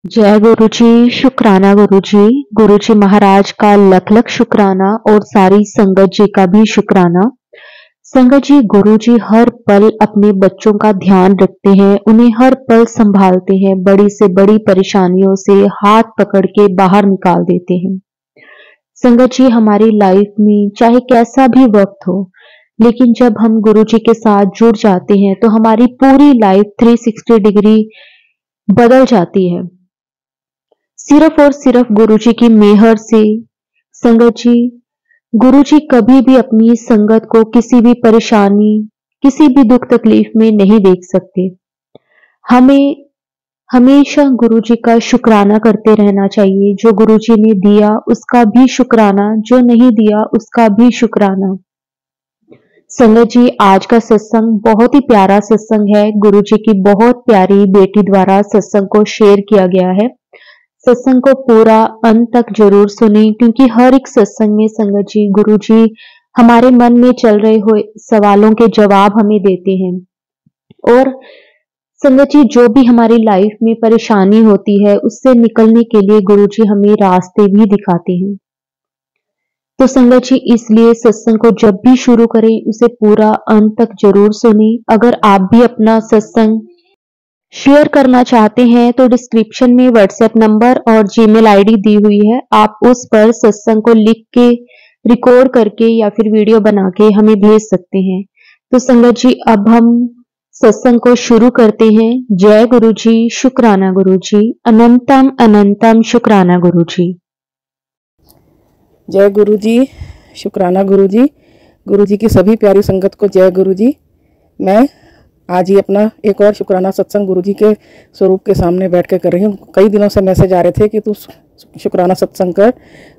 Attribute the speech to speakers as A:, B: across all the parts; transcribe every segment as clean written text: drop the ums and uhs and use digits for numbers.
A: जय गुरु जी, शुक्राना गुरु जी। गुरु जी महाराज का लख लख शुक्राना और सारी संगत जी का भी शुक्राना। संगत जी, गुरु जी हर पल अपने बच्चों का ध्यान रखते हैं, उन्हें हर पल संभालते हैं, बड़ी से बड़ी परेशानियों से हाथ पकड़ के बाहर निकाल देते हैं। संगत जी, हमारी लाइफ में चाहे कैसा भी वक्त हो, लेकिन जब हम गुरु जी के साथ जुड़ जाते हैं तो हमारी पूरी लाइफ 360 डिग्री बदल जाती है। सिर्फ और सिर्फ गुरुजी की मेहर से। संगत जी, गुरुजी कभी भी अपनी संगत को किसी भी परेशानी, किसी भी दुख तकलीफ में नहीं देख सकते। हमें हमेशा गुरुजी का शुक्राना करते रहना चाहिए। जो गुरुजी ने दिया उसका भी शुक्राना, जो नहीं दिया उसका भी शुक्राना। संगत जी, आज का सत्संग बहुत ही प्यारा सत्संग है। गुरुजी की बहुत प्यारी बेटी द्वारा सत्संग को शेयर किया गया है। सत्संग को पूरा अंत तक जरूर सुने, क्योंकि हर एक सत्संग में संगत जी, गुरु जी हमारे मन में चल रहे हुए सवालों के जवाब हमें देते हैं। और संगत जी, जो भी हमारी लाइफ में परेशानी होती है उससे निकलने के लिए गुरु जी हमें रास्ते भी दिखाते हैं। तो संगत जी, इसलिए सत्संग को जब भी शुरू करें उसे पूरा अंत तक जरूर सुने। अगर आप भी अपना सत्संग शेयर करना चाहते हैं तो डिस्क्रिप्शन में व्हाट्सएप नंबर और जीमेल आईडी दी हुई है। आप उस पर सत्संग को लिख के, रिकॉर्ड करके या फिर वीडियो बना के हमें भेज सकते हैं। तो संगत जी, अब हम सत्संग को शुरू करते हैं। जय गुरु जी, शुक्राना गुरु जी, अनंतम अनंतम शुक्राना गुरु जी।
B: जय गुरु जी, शुक्राना गुरु जी। गुरु जी की सभी प्यारी संगत को जय गुरु जी। मैं आज ही अपना एक और शुक्राना सत्संग गुरु जी के स्वरूप के सामने बैठ कर रही हूँ। कई दिनों से मैसेज आ रहे थे कि तू शुक्राना सत्संग कर,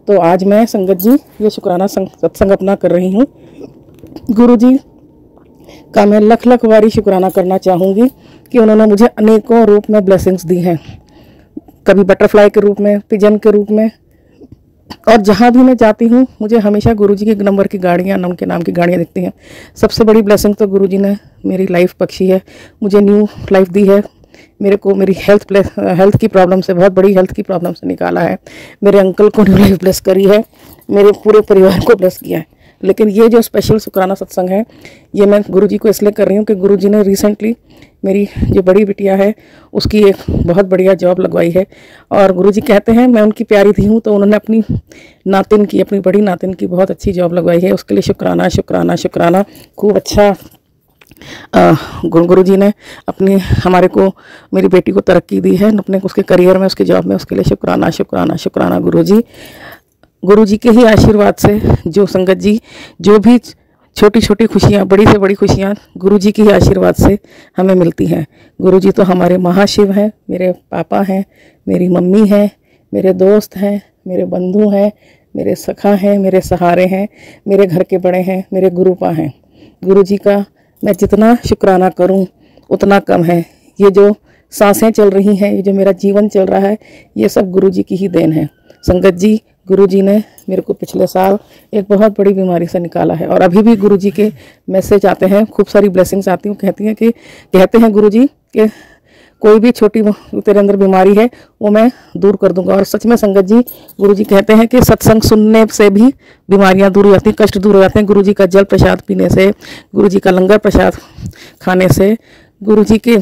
B: तो आज मैं संगत जी ये शुक्राना सत्संग अपना कर रही हूँ। गुरु जी का मैं लख लख बारी शुक्राना करना चाहूँगी कि उन्होंने मुझे अनेकों रूप में ब्लेसिंग्स दी हैं। कभी बटरफ्लाई के रूप में, पिजन के रूप में, और जहाँ भी मैं जाती हूँ मुझे हमेशा गुरुजी के नंबर की गाड़ियाँ, उनके नाम की गाड़ियाँ दिखती हैं। सबसे बड़ी ब्लेसिंग तो गुरुजी ने मेरी लाइफ बख्शी है, मुझे न्यू लाइफ दी है। मेरे को मेरी हेल्थ की प्रॉब्लम से, बहुत बड़ी हेल्थ की प्रॉब्लम से निकाला है। मेरे अंकल को न्यू लाइफ ब्लेस करी है, मेरे पूरे परिवार को ब्लेस किया है। लेकिन ये जो स्पेशल शुक्राना सत्संग है ये मैं गुरुजी को इसलिए कर रही हूँ कि गुरुजी ने रिसेंटली मेरी जो बड़ी बिटिया है उसकी एक बहुत बढ़िया जॉब लगवाई है। और गुरुजी कहते हैं मैं उनकी प्यारी थी हूँ, तो उन्होंने अपनी नातिन की, अपनी बड़ी नातिन की बहुत अच्छी जॉब लगवाई है। उसके लिए शुक्राना शुक्राना शुक्राना। खूब अच्छा गुरु जी ने अपनी हमारे को, मेरी बेटी को तरक्की दी है अपने उसके करियर में, उसकी जॉब में। उसके लिए शुक्राना शुक्राना शुक्राना गुरु जी। गुरु जी के ही आशीर्वाद से जो संगत जी, जो भी छोटी छोटी खुशियाँ, बड़ी से बड़ी खुशियाँ गुरु जी के ही आशीर्वाद से हमें मिलती हैं। गुरु जी तो हमारे महाशिव हैं, मेरे पापा हैं, मेरी मम्मी हैं, मेरे दोस्त हैं, मेरे बंधु हैं, मेरे सखा हैं, मेरे सहारे हैं, मेरे घर के बड़े हैं, मेरे गुरुपा हैं। गुरु जी का मैं जितना शुक्राना करूं उतना कम है। ये जो सांसें चल रही हैं, ये जो मेरा जीवन चल रहा है, ये सब गुरु जी की ही देन है। संगत जी, गुरु जी ने मेरे को पिछले साल एक बहुत बड़ी बीमारी से निकाला है, और अभी भी गुरु जी के मैसेज आते हैं, खूब सारी ब्लेसिंग्स आती हैं। कहते हैं गुरु जी कि कोई भी छोटी तेरे अंदर बीमारी है वो मैं दूर कर दूंगा। और सच में संगत जी, गुरु जी कहते हैं कि सत्संग सुनने से भी बीमारियां दूर हो जाती हैं, कष्ट दूर हो जाते हैं। गुरु जी का जल प्रसाद पीने से, गुरु जी का लंगर प्रसाद खाने से, गुरु जी के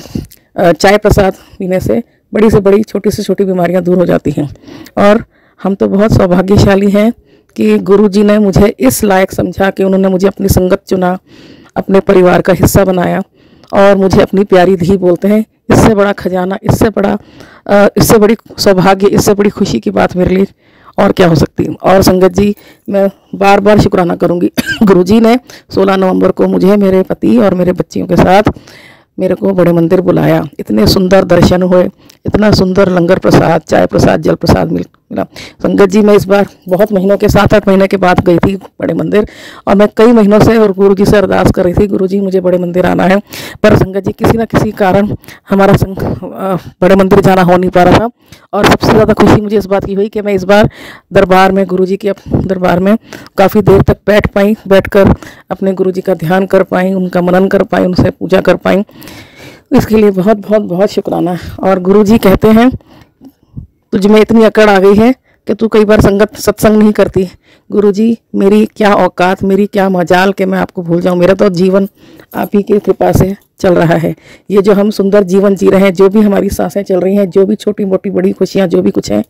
B: चाय प्रसाद पीने से बड़ी से बड़ी, छोटी से छोटी बीमारियां दूर हो जाती हैं। और हम तो बहुत सौभाग्यशाली हैं कि गुरु जी ने मुझे इस लायक समझा कि उन्होंने मुझे अपनी संगत चुना, अपने परिवार का हिस्सा बनाया, और मुझे अपनी प्यारी धी बोलते हैं। इससे बड़ा खजाना, इससे बड़ी सौभाग्य, इससे बड़ी खुशी की बात मेरे लिए और क्या हो सकती है। और संगत जी, मैं बार बार शुक्राना करूंगी। गुरु जी ने 16 नवंबर को मुझे, मेरे पति और मेरे बच्चियों के साथ मेरे को बड़े मंदिर बुलाया। इतने सुंदर दर्शन हुए, इतना सुंदर लंगर प्रसाद, चाय प्रसाद, जल प्रसाद मिला। संगत जी, मैं इस बार बहुत महीनों के, 7-8 महीने के बाद गई थी बड़े मंदिर, और मैं कई महीनों से और गुरु जी से अरदास कर रही थी, गुरु जी मुझे बड़े मंदिर आना है। पर संगत जी, किसी न किसी कारण हमारा बड़े मंदिर जाना हो नहीं पा रहा था। और सबसे ज़्यादा खुशी मुझे इस बात की हुई कि मैं इस बार दरबार में, गुरु जी के दरबार में काफ़ी देर तक बैठकर अपने गुरु जी का ध्यान कर पाई, उनका मनन कर पाई, उनसे पूजा कर पाई। इसके लिए बहुत बहुत बहुत शुक्राना। और गुरु जी कहते हैं तुझ में इतनी अकड़ आ गई है कि तू कई बार सत्संग नहीं करती। गुरुजी मेरी क्या औकात, मेरी क्या मजाल कि मैं आपको भूल जाऊं। मेरा तो जीवन आप ही की कृपा से चल रहा है। ये जो हम सुंदर जीवन जी रहे हैं, जो भी हमारी सांसें चल रही हैं, जो भी छोटी मोटी बड़ी खुशियां जो भी कुछ है,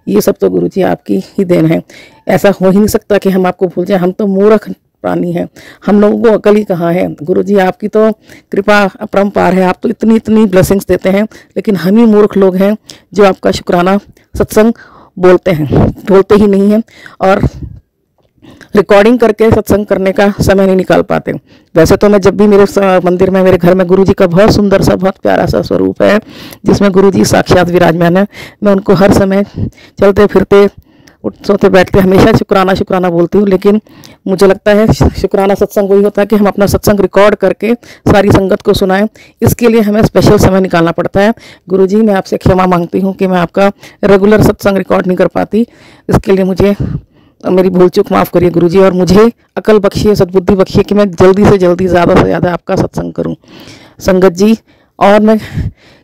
B: ये सब तो गुरुजी आपकी ही देन है। ऐसा हो ही नहीं सकता कि हम आपको भूल जाएं। हम तो मूर्ख प्राणी हैं, हम लोगों को अकल ही कहाँ है। गुरुजी आपकी तो कृपा अपरंपार है। आप तो इतनी इतनी ब्लेसिंग्स देते हैं, लेकिन हम ही मूर्ख लोग हैं जो आपका शुक्राना सत्संग बोलते ही नहीं हैं और रिकॉर्डिंग करके सत्संग करने का समय नहीं निकाल पाते। वैसे तो मैं जब भी मेरे मंदिर में, मेरे घर में गुरुजी का बहुत सुंदर सा, बहुत प्यारा सा स्वरूप है जिसमें गुरुजी साक्षात विराजमान है, मैं उनको हर समय चलते फिरते सोते बैठते हमेशा शुक्राना शुक्राना बोलती हूँ। लेकिन मुझे लगता है शुक्राना सत्संग वही होता है कि हम अपना सत्संग रिकॉर्ड करके सारी संगत को सुनाएं। इसके लिए हमें स्पेशल समय निकालना पड़ता है। गुरुजी मैं आपसे क्षमा मांगती हूँ कि मैं आपका रेगुलर सत्संग रिकॉर्ड नहीं कर पाती। इसके लिए मुझे मेरी भूल चूक माफ़ करिए गुरुजी, और मुझे अकल बख्शिए, सद्बुद्धि बख्शिए कि मैं जल्दी से जल्दी, ज़्यादा से ज़्यादा आपका सत्संग करूं संगत जी। और मैं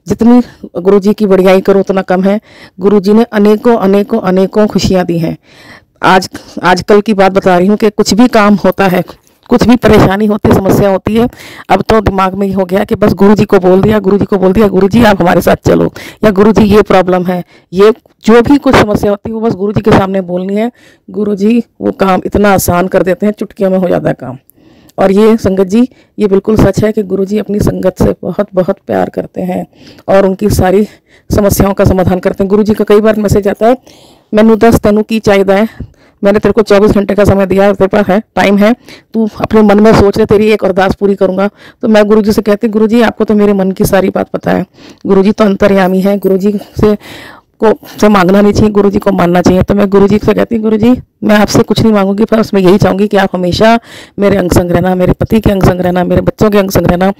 B: जितनी गुरुजी की बढ़ियाई करूं उतना कम है। गुरुजी ने अनेकों अनेकों अनेकों खुशियां दी हैं। आजकल की बात बता रही हूँ कि कुछ भी काम होता है, कुछ भी परेशानी होती है, समस्या होती है, अब तो दिमाग में ही हो गया कि बस गुरुजी को बोल दिया, गुरुजी को बोल दिया, गुरुजी आप हमारे साथ चलो, या गुरुजी ये प्रॉब्लम है, ये जो भी कुछ समस्या होती है वो बस गुरुजी के सामने बोलनी है। गुरुजी वो काम इतना आसान कर देते हैं, चुटकियों में हो जाता है काम। और ये संगत जी, ये बिल्कुल सच है कि गुरुजी अपनी संगत से बहुत बहुत प्यार करते हैं और उनकी सारी समस्याओं का समाधान करते हैं। गुरुजी का कई बार मैसेज आता है, मैनू दस तेनू की चाहिए है, मैंने तेरे को 24 घंटे का समय दिया, तेरे पास है टाइम है, तू अपने मन में सोच ले, तेरी एक अरदास पूरी करूंगा। तो मैं गुरुजी से कहती, गुरुजी आपको तो मेरे मन की सारी बात पता है। गुरुजी तो अंतर्यामी है, गुरुजी से मांगना नहीं चाहिए, गुरुजी को मानना चाहिए। तो मैं गुरुजी से कहती हूँ, गुरुजी मैं आपसे कुछ नहीं मांगूंगी, पर मैं यही चाहूंगी कि आप हमेशा मेरे अंग संग रहना, मेरे पति के अंग संग रहना, मेरे बच्चों के अंग संग रहना,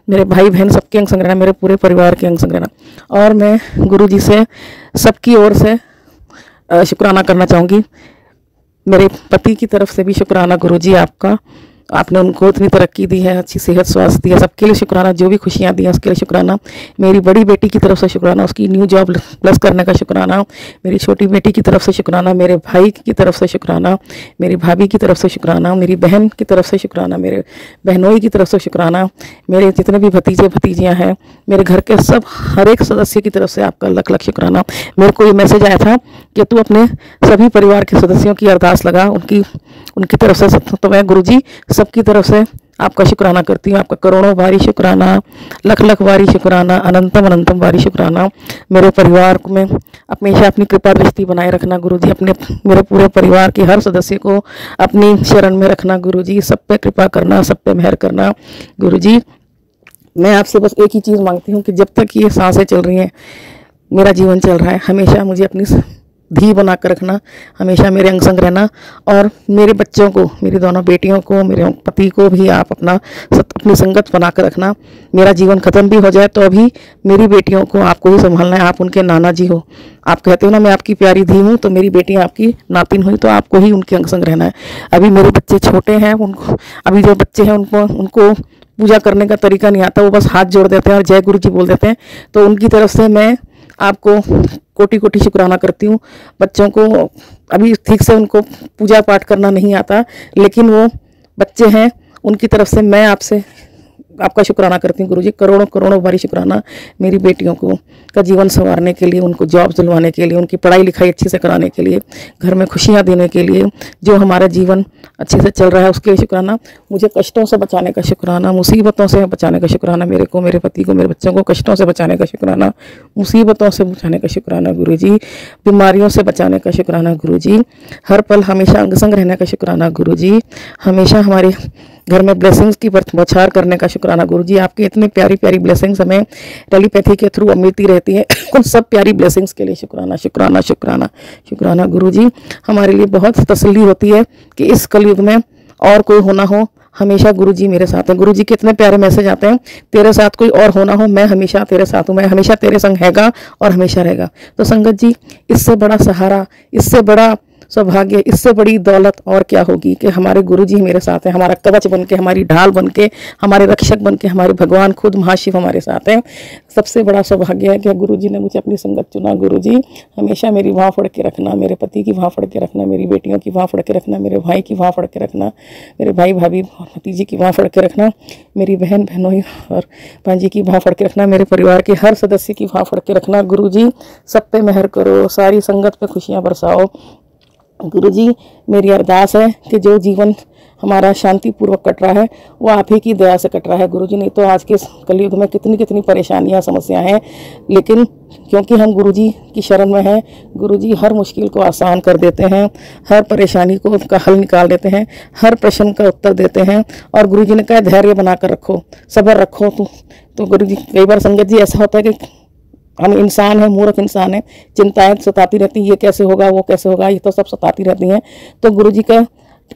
B: मेरे भाई बहन सबके अंग संग रहना, मेरे पूरे परिवार के अंग संग रहना। और मैं गुरुजी से सबकी ओर से शुक्राना करना चाहूँगी। मेरे पति की तरफ से भी शुक्राना गुरुजी आपका, आपने उनको इतनी तरक्की दी है, अच्छी सेहत स्वास्थ्य दी है, सबके लिए शुक्राना। जो भी खुशियाँ दी हैं उसके लिए शुक्राना। मेरी बड़ी बेटी की तरफ से शुक्राना, उसकी न्यू जॉब प्लस करने का शुक्राना। मेरी छोटी बेटी की तरफ से शुक्राना, मेरे भाई की तरफ से शुक्राना, मेरी भाभी की तरफ से शुक्राना, मेरी बहन की तरफ से शुक्राना, मेरे बहनोई की तरफ से शुक्राना, मेरे जितने भी भतीजे भतीजियाँ हैं, मेरे घर के सब हर एक सदस्य की तरफ से आपका लख लख शुक्राना। मेरे को ये मैसेज आया था कि तू अपने सभी परिवार के सदस्यों की अरदास लगा, उनकी तरफ से। तो मैं गुरुजी सबकी तरफ से आपका शुक्राना करती हूँ। आपका करोड़ों बारी शुक्राना, लख लख बारी शुक्राना, अनंतम अनंतम बारी शुक्राना। मेरे परिवार में हमेशा अपनी कृपा दृष्टि बनाए रखना गुरुजी। मेरे पूरे परिवार के हर सदस्य को अपनी शरण में रखना गुरुजी। सब पे कृपा करना, सब पे मेहर करना गुरुजी। मैं आपसे बस एक ही चीज़ मांगती हूँ कि जब तक ये सांसें चल रही हैं, मेरा जीवन चल रहा है, हमेशा मुझे अपनी धी बना कर रखना, हमेशा मेरे अंग संग रहना। और मेरे बच्चों को, मेरी दोनों बेटियों को, मेरे पति को भी आप अपनी संगत बना कर रखना। मेरा जीवन खत्म भी हो जाए तो अभी मेरी बेटियों को आपको ही संभालना है। आप उनके नाना जी हो, आप कहते हो ना मैं आपकी प्यारी धी हूँ, तो मेरी बेटियाँ आपकी नातिन हुई, तो आपको ही उनके अंग संग रहना है। अभी मेरे बच्चे छोटे हैं, उनको अभी जो बच्चे हैं उनको पूजा करने का तरीका नहीं आता, वो बस हाथ जोड़ देते हैं और जय गुरु जी बोल देते हैं। तो उनकी तरफ से मैं आपको कोटि कोटि शुक्राना करती हूँ। बच्चों को अभी ठीक से उनको पूजा पाठ करना नहीं आता, लेकिन वो बच्चे हैं, उनकी तरफ से मैं आपका शुक्राना करती हूँ गुरुजी। करोड़ों करोड़ों बारी शुक्राना मेरी बेटियों को का जीवन संवारने के लिए, उनको जॉब दिलवाने के लिए, उनकी पढ़ाई लिखाई अच्छी से कराने के लिए, घर में खुशियाँ देने के लिए, जो हमारा जीवन अच्छे से चल रहा है उसके लिए शुक्राना। मुझे कष्टों से बचाने का शुक्राना, मुसीबतों से बचाने का शुक्राना। मेरे को, मेरे पति को, मेरे बच्चों को कष्टों से बचाने का शुक्राना, मुसीबतों से बचाने का शुक्राना गुरुजी। बीमारियों से बचाने का शुक्राना गुरुजी। हर पल हमेशा अंग संग रहने का शुक्राना गुरुजी। हमेशा हमारे घर में ब्लेसिंग्स की बौछार करने का शुक्राना गुरुजी। आपकी इतनी प्यारी प्यारी ब्लेसिंग्स हमें टेलीपैथी के थ्रू मिलती रहती है, उन सब प्यारी ब्लेसिंग्स के लिए शुक्राना शुक्राना शुक्राना शुक्राना गुरुजी। हमारे लिए बहुत तसल्ली होती है कि इस कलयुग में और कोई होना हो, हमेशा गुरुजी मेरे साथ हैं। गुरुजी के इतने प्यारे मैसेज आते हैं, तेरे साथ कोई और होना हो, मैं हमेशा तेरे साथ हूँ, मैं हमेशा तेरे संग हैगा और हमेशा रहेगा। तो संगत जी, इससे बड़ा सहारा, इससे बड़ा सौभाग्य, इससे बड़ी दौलत और क्या होगी कि हमारे गुरुजी मेरे साथ हैं, हमारा कवच बन के, हमारी ढाल बन के, हमारे रक्षक बन के, हमारे भगवान खुद महाशिव हमारे साथ हैं। सबसे बड़ा सौभाग्य है कि गुरुजी ने मुझे अपनी संगत चुना। गुरुजी हमेशा मेरी बाँह फड़ के रखना, मेरे पति की बाँह फड़ के रखना, मेरी बेटियों की बाँह फड़ के रखना, मेरे भाई की बाँह फड़ के रखना, मेरे भाई भाभी और भतीजी की बाँह फड़ के रखना, मेरी बहन बहनोई और भांजी की बाँह फड़ के रखना, मेरे परिवार के हर सदस्य की बाँह फड़ के रखना। गुरुजी सब पे मेहर करो, सारी संगत पे खुशियाँ बरसाओ। गुरुजी मेरी अरदास है कि जो जीवन हमारा शांतिपूर्वक कट रहा है वो आप ही की दया से कट रहा है। गुरुजी, नहीं तो आज के कलयुग में कितनी कितनी परेशानियां, समस्याएं हैं, लेकिन क्योंकि हम गुरुजी की शरण में हैं, गुरुजी हर मुश्किल को आसान कर देते हैं, हर परेशानी को का हल निकाल देते हैं, हर प्रश्न का उत्तर देते हैं। और गुरुजी ने कहा धैर्य बनाकर रखो, सब्र रखो। तो गुरुजी, कई बार संगत जी ऐसा होता है कि हम इंसान हैं, मूर्ख इंसान हैं, चिंताएं सताती रहती हैं, ये कैसे होगा, वो कैसे होगा, ये तो सब सताती रहती हैं। तो गुरुजी का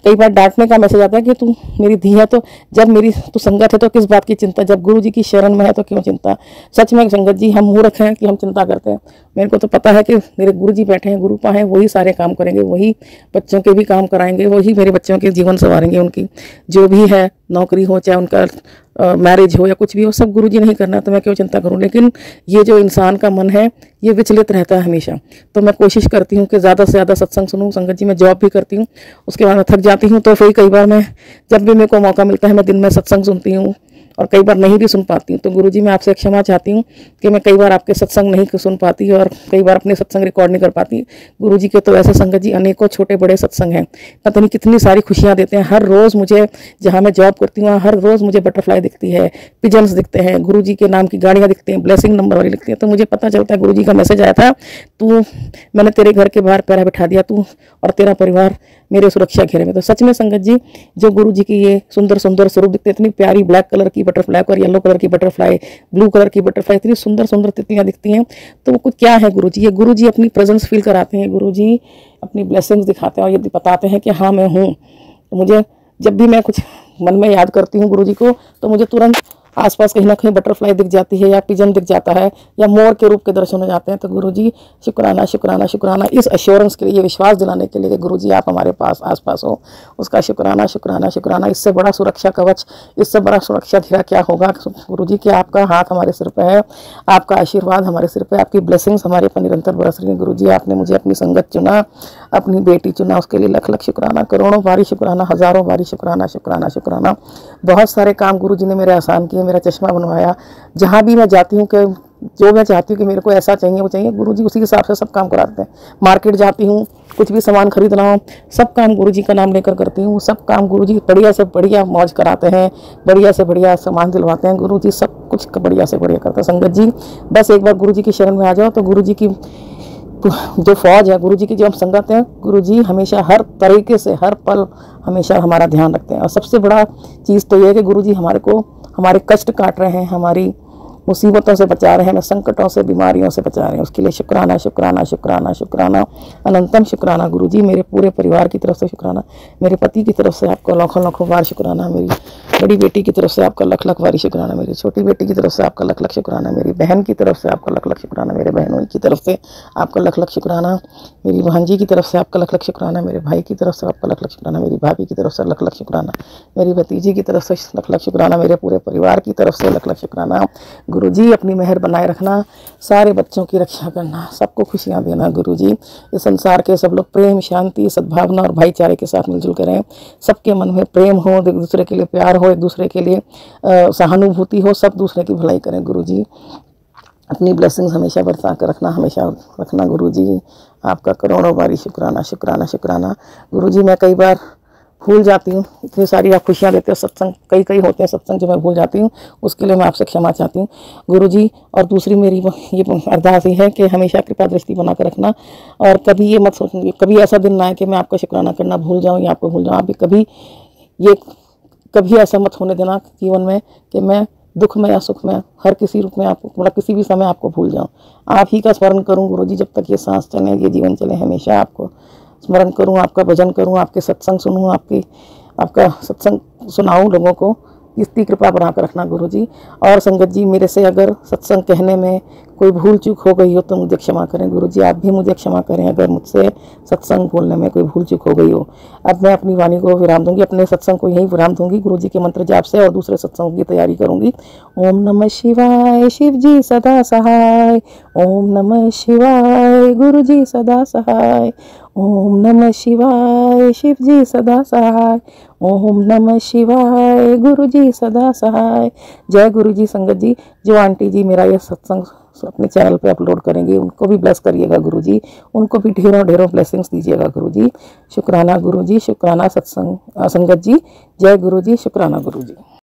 B: कई बार डांटने का मैसेज आता है कि तू मेरी धी है, तो जब मेरी तू संगत है तो किस बात की चिंता, जब गुरुजी की शरण में है तो क्यों चिंता। सच में संगत जी हम मूर्ख हैं कि हम चिंता करते हैं। मेरे को तो पता है कि मेरे गुरुजी बैठे हैं, गुरुपा हैं, वही सारे काम करेंगे, वही बच्चों के भी काम कराएंगे, वही मेरे बच्चों के जीवन संवारेंगे, उनकी जो भी है नौकरी हो चाहे उनका मैरिज हो या कुछ भी हो, सब गुरुजी नहीं करना, तो मैं क्यों चिंता करूं। लेकिन ये जो इंसान का मन है ये विचलित रहता है हमेशा। तो मैं कोशिश करती हूँ कि ज़्यादा से ज़्यादा सत्संग सुनूं। संगत जी मैं जॉब भी करती हूँ, उसके बाद मैं थक जाती हूँ, तो फिर कई बार मैं जब भी मेरे को मौका मिलता है मैं दिन में सत्संग सुनती हूँ और कई बार नहीं भी सुन पाती हूँ। तो गुरुजी मैं आपसे क्षमा चाहती हूँ कि मैं कई बार आपके सत्संग नहीं सुन पाती और कई बार अपने सत्संग रिकॉर्ड नहीं कर पाती। गुरुजी के तो ऐसे संगत जी अनेकों छोटे बड़े सत्संग हैं, पता नहीं कितनी सारी खुशियाँ देते हैं। हर रोज़ मुझे, जहाँ मैं जॉब करती हूँ हर रोज़ मुझे बटरफ्लाई दिखती है, पिजन्स दिखते हैं, गुरुजी के नाम की गाड़ियाँ दिखती हैं, ब्लेसिंग नंबर वाली दिखती हैं। तो मुझे पता चलता है गुरुजी का मैसेज आया था, तू मैंने तेरे घर के बाहर पैरा बिठा दिया, तू और तेरा परिवार मेरे सुरक्षा घेरे में। तो सच में संगत जी जो गुरुजी की ये सुंदर सुंदर स्वरूप दिखते, इतनी प्यारी ब्लैक कलर की बटरफ्लाई और येलो कलर की बटरफ्लाई, ब्लू कलर की बटरफ्लाई, इतनी सुंदर सुंदर तितलियां दिखती हैं, तो वो कुछ क्या है गुरुजी, ये गुरुजी अपनी प्रेजेंस फील कराते हैं, गुरुजी अपनी ब्लेसिंग्स दिखाते हैं और ये बताते हैं कि हाँ मैं हूँ। तो मुझे जब भी मैं कुछ मन में याद करती हूँ गुरुजी को, तो मुझे तुरंत आसपास कहीं ना कहीं बटरफ्लाई दिख जाती है या पिजन दिख जाता है या मोर के रूप के दर्शन हो जाते हैं। तो गुरुजी शुक्राना शुक्राना शुक्राना, इस अश्योरेंस के लिए, ये विश्वास दिलाने के लिए कि गुरुजी आप हमारे पास आसपास हो, उसका शुक्राना शुक्राना शुक्राना। इससे बड़ा सुरक्षा कवच, इससे बड़ा सुरक्षा घेरा क्या होगा गुरुजी कि आपका हाथ हमारे सिर पे है, आपका आशीर्वाद हमारे सिर पे, आपकी ब्लेसिंग्स हमारे पर निरंतर बरस रही है। गुरुजी आपने मुझे अपनी संगत चुना, अपनी बेटी चुना, उसके लिए लख लख शुक्राना, करोड़ों बारी शुक्राना, हजारों बारी शुक्राना शुक्राना शुक्राना। बहुत सारे काम गुरुजी ने मेरे आसान किए, मेरा चश्मा बनवाया। जहाँ भी मैं जाती हूँ कि जो मैं चाहती हूँ कि मेरे को ऐसा चाहिए वो चाहिए, गुरुजी उसी हिसाब से सब काम कराते हैं। मार्केट जाती हूँ, कुछ भी सामान खरीदना हो, सब काम गुरुजी का नाम लेकर करती हूँ। सब काम गुरुजी बढ़िया से बढ़िया मौज कराते हैं, बढ़िया से बढ़िया सामान दिलवाते हैं। गुरुजी सब कुछ बढ़िया से बढ़िया करते हैं। संगत जी बस एक बार गुरुजी की शरण में आ जाओ तो गुरुजी की जो फौज है, गुरुजी की जो हम संगत है, गुरुजी हमेशा हर तरीके से हर पल हमेशा हमारा ध्यान रखते हैं। और सबसे बड़ा चीज़ तो ये है कि गुरुजी हमारे को हमारे कष्ट काट रहे हैं, हमारी मुसीबतों से बचा रहे हैं, हमें संकटों से बीमारियों से बचा रहे हैं, उसके लिए शुक्राना शुक्राना शुक्राना शुक्राना, अनंतम शुक्राना। गुरुजी मेरे पूरे परिवार की तरफ से शुक्राना, मेरे पति की तरफ से आपका लाखों लाखों बार शुक्राना, मेरी बड़ी बेटी की तरफ से आपका लख लख बारी शुक्राना, मेरी छोटी बेटी की तरफ से आपका लख लख शुक्राना, मेरी बहन की तरफ से आपका लख लख शुक्राना, मेरे बहनों की तरफ से आपका लख लख शुक्राना, मेरी भांजी की तरफ से आपका लख लख शुक्राना, मेरे भाई की तरफ से आपका लख लख शुक्राना, मेरी भाभी की तरफ से लख लख शुक्राना, मेरी भतीजी की तरफ से लख लख शुक्राना, मेरे पूरे परिवार की तरफ से लख लख शुक्राना। गुरुजी अपनी मेहर बनाए रखना, सारे बच्चों की रक्षा करना, सबको खुशियाँ देना। गुरुजी इस संसार के सब लोग प्रेम, शांति, सद्भावना और भाईचारे के साथ मिलजुल कर रहें, सबके मन में प्रेम हो, एक दूसरे के लिए प्यार हो, एक दूसरे के लिए सहानुभूति हो, सब दूसरे की भलाई करें। गुरुजी अपनी ब्लेसिंग्स हमेशा बरसा कर रखना, हमेशा रखना। गुरुजी आपका करोड़ों बारी शुक्राना शुक्राना शुक्राना। गुरुजी मैं कई बार भूल जाती हूँ, इतनी सारी आप खुशियाँ देते हो, सत्संग कई होते हैं सत्संग जो मैं भूल जाती हूँ, उसके लिए मैं आपसे क्षमा चाहती हूँ गुरुजी। और दूसरी मेरी ये अरदास ही है कि हमेशा कृपा दृष्टि बना कर रखना और कभी ये मत सोचेंगे, कभी ऐसा दिन ना आए कि मैं आपका शुक्राना करना भूल जाऊँ या आपको भूल जाऊँ। आप भी कभी ऐसा मत होने देना जीवन में कि मैं दुख में या सुख में हर किसी रूप में आपको, मतलब किसी भी समय आपको भूल जाऊँ। आप ही का स्मरण करूँ गुरुजी, जब तक ये सांस चले, ये जीवन चले, हमेशा आपको स्मरण करूं, आपका भजन करूं, आपके सत्संग सुनूं, आपका सत्संग सुनाऊं लोगों को, इतनी कृपा बना कर रखना गुरु जी। और संगत जी, मेरे से अगर सत्संग कहने में कोई भूल चूक हो गई हो तो मुझे क्षमा करें गुरु जी। आप भी मुझे क्षमा करें अगर मुझसे सत्संग बोलने में कोई भूल चूक हो गई हो। अब मैं अपनी वाणी को विराम दूंगी, अपने सत्संग को यहीं विराम दूंगी गुरु जी के मंत्र जाप से, और दूसरे सत्संग की तैयारी करूंगी। ओम नमः शिवाय, शिव जी सदा सहाय। ओम नमः शिवाय, गुरु जी सदा सहाय। ओम नमः शिवाय, शिव जी सदा सहाय। ओम नमः शिवाय, गुरु जी सदा सहाय। जय गुरु जी। संगत जी, जो आंटी जी मेरा ये सत्संग अपने चैनल पे अपलोड करेंगे उनको भी ब्लेस करिएगा गुरु जी, उनको भी ढेरों ढेरों ब्लेसिंग्स दीजिएगा गुरु जी। शुक्राना गुरु जी, शुक्राना सत्संग संगत जी। जय गुरु जी, शुक्राना गुरु जी।